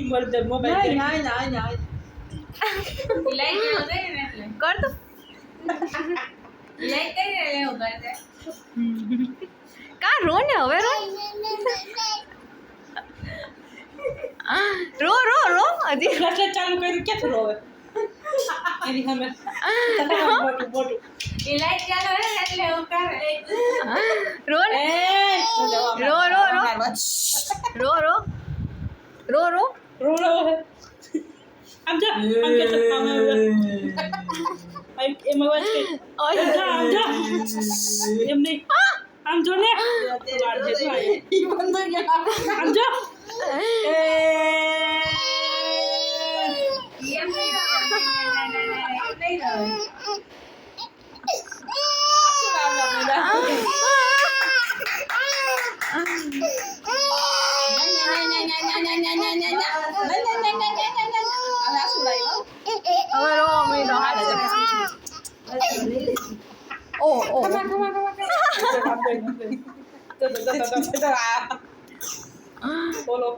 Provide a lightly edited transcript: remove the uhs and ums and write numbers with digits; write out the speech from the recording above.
મળે મોબાઈલ ના લાઈટ દે ને એટલે કર તો લાઈટ દે ને એવું કરે કા રો ને હવે રો રો રો રો હજી એટલે ચાલુ કર્યું ક્યાંથી રોવે એની સામે મોટું એ લાઈટ ચાલુ હે ને એટલે એવું કરે રો ને રો રો રો રો રો રો રો રોડો આમ જા આમ કે તો આમ એમાં વાત કે આમ જા એમ નહીં આમ જો ને વાર જે તો ઈ બંધ ગયા આમ જો એમ નહીં રહે હવે રો મહિનો હાલે ઓ ઓ બોલો